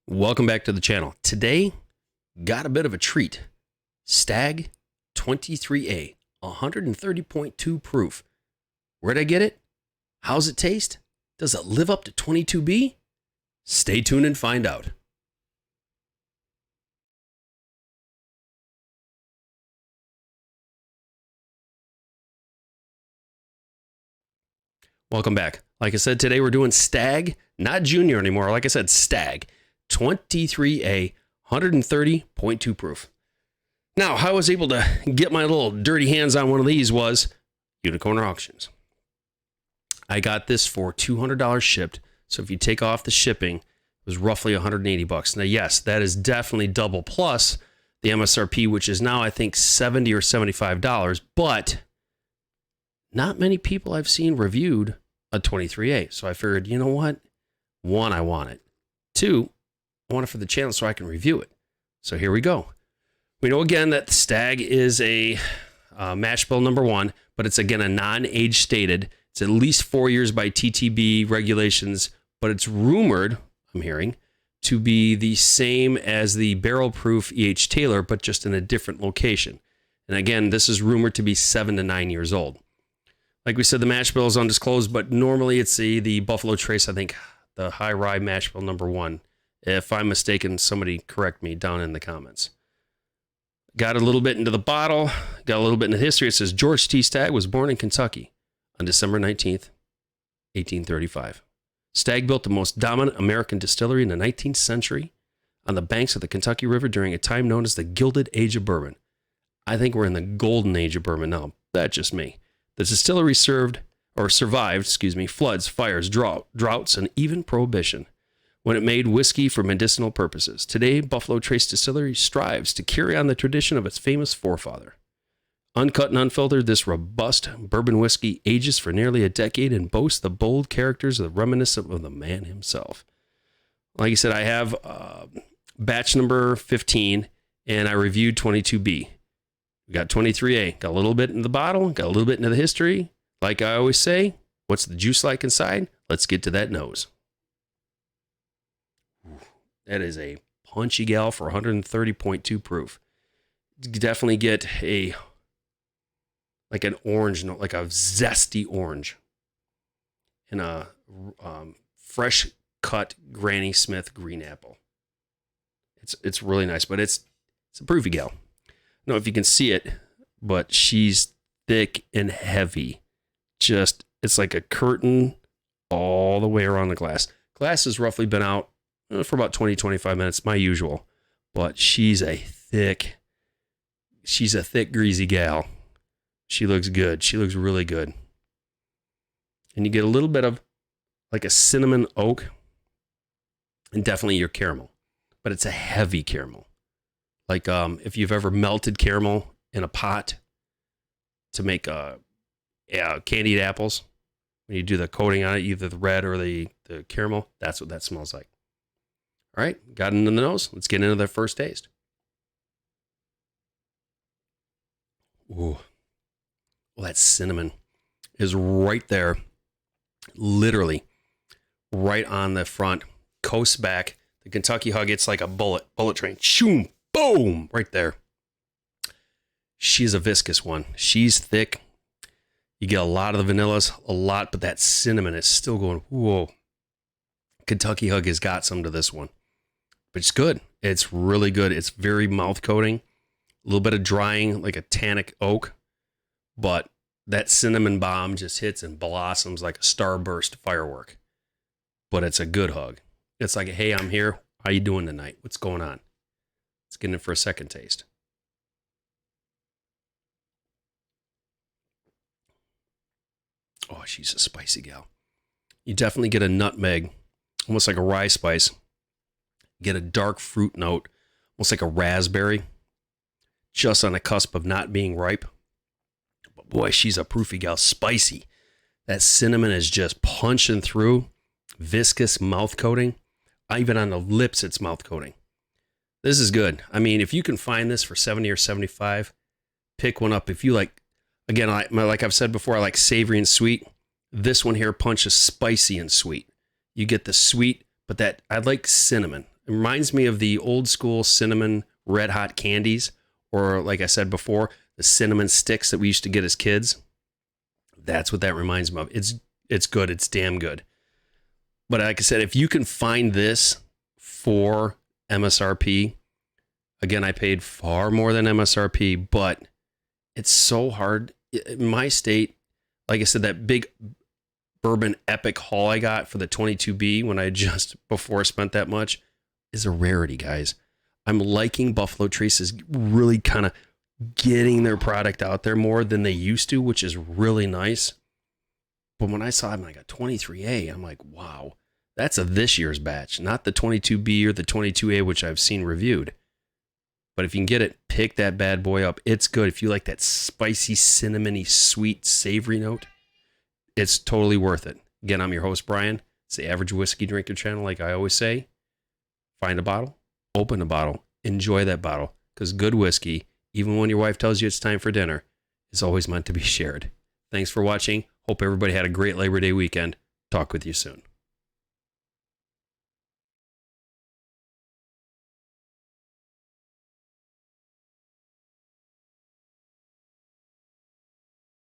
Welcome back to the channel. Today, got a bit of a treat. STAGG 23A, 130.2 proof. Where'd I get it? How's it taste? Does it live up to 22B? Stay tuned and find out. Welcome back. Like I said, today we're doing STAGG, not Junior anymore. Like I said, STAGG 23A, 130.2 proof. Now, how I was able to get my little dirty hands on one of these was Unicorn Auctions. I got this for $200 shipped. So if you take off the shipping, it was roughly 180 bucks. Now, yes, that is definitely double plus the MSRP, which is now, I think, $70 or $75. But not many people I've seen reviewed a 23A. So I figured, you know what? One, I want it. Two, I want it for the channel so I can review it. So here we go. We know again that the STAGG is a Mashbill #1, but it's again a non-age stated. It's at least 4 years by TTB regulations, but it's rumored, I'm hearing, to be the same as the barrel-proof E.H. Taylor, but just in a different location. And again, this is rumored to be 7 to 9 years old. Like we said, the Mashbill is undisclosed, but normally it's the Buffalo Trace, I think, the high rye Mashbill #1. If I'm mistaken, somebody correct me down in the comments. Got a little bit into the bottle, got a little bit into history. It says George T. STAGG was born in Kentucky on December 19th, 1835. STAGG built the most dominant American distillery in the 19th century on the banks of the Kentucky River during a time known as the Gilded Age of Bourbon. I think we're in the golden age of bourbon now. That's just me. The distillery survived, floods, fires, droughts, and even prohibition when it made whiskey for medicinal purposes. Today, Buffalo Trace Distillery strives to carry on the tradition of its famous forefather. Uncut and unfiltered, this robust bourbon whiskey ages for nearly a decade and boasts the bold characters of reminiscent of the man himself. Like I said, I have batch number 15, and I reviewed 22B. We got 23A, got a little bit in the bottle, got a little bit into the history. Like I always say, what's the juice like inside? Let's get to that nose. That is a punchy gal for 130.2 proof. You definitely get like an orange note, like a zesty orange, and a fresh cut Granny Smith green apple. It's really nice, but it's a proofy gal. I don't know if you can see it, but she's thick and heavy. Just, it's like a curtain all the way around the glass. Glass has roughly been out for about 20-25 minutes, my usual. But she's a thick, greasy gal. She looks good. She looks really good. And you get a little bit of like a cinnamon oak and definitely your caramel. But it's a heavy caramel. Like if you've ever melted caramel in a pot to make candied apples, when you do the coating on it, either the red or the caramel, that's what that smells like. All right, got it into the nose. Let's get into the first taste. Ooh, well, that cinnamon is right there, literally right on the front. Coast back. The Kentucky hug, it's like a bullet train. Shoom, boom, right there. She's a viscous one. She's thick. You get a lot of the vanillas, but that cinnamon is still going, whoa. Kentucky hug has got some to this one. But it's good. It's really good. It's very mouth coating. A little bit of drying, like a tannic oak. But that cinnamon bomb just hits and blossoms like a starburst firework. But it's a good hug. It's like, hey, I'm here. How you doing tonight? What's going on? Let's get in for a second taste. Oh, she's a spicy gal. You definitely get a nutmeg, almost like a rye spice. Get a dark fruit note, almost like a raspberry, just on the cusp of not being ripe. But boy, she's a proofy gal. Spicy. That cinnamon is just punching through. Viscous mouth coating. Even on the lips, it's mouth coating. This is good. I mean, if you can find this for 70 or 75, pick one up. If you like, again, like I've said before, I like savory and sweet. This one here punches spicy and sweet. You get the sweet, but I like cinnamon. It reminds me of the old school cinnamon red hot candies, or like I said before, the cinnamon sticks that we used to get as kids. That's what that reminds me of. It's good. It's damn good. But like I said, if you can find this for MSRP, again, I paid far more than MSRP, but it's so hard. In my state, like I said, that big bourbon epic haul I got for the 22B when I just before spent that much is a rarity, guys. I'm liking Buffalo Trace is really kind of getting their product out there more than they used to, which is really nice. But when I saw them, I got 23A, I'm like, wow, that's a this year's batch, not the 22B or the 22A, which I've seen reviewed. But if you can get it, pick that bad boy up. It's good. If you like that spicy, cinnamony, sweet, savory note, it's totally worth it. Again, I'm your host, Brian. It's the Average Whiskey Drinker channel. Like I always say, find a bottle, open a bottle, enjoy that bottle. Because good whiskey, even when your wife tells you it's time for dinner, is always meant to be shared. Thanks for watching. Hope everybody had a great Labor Day weekend. Talk with you soon.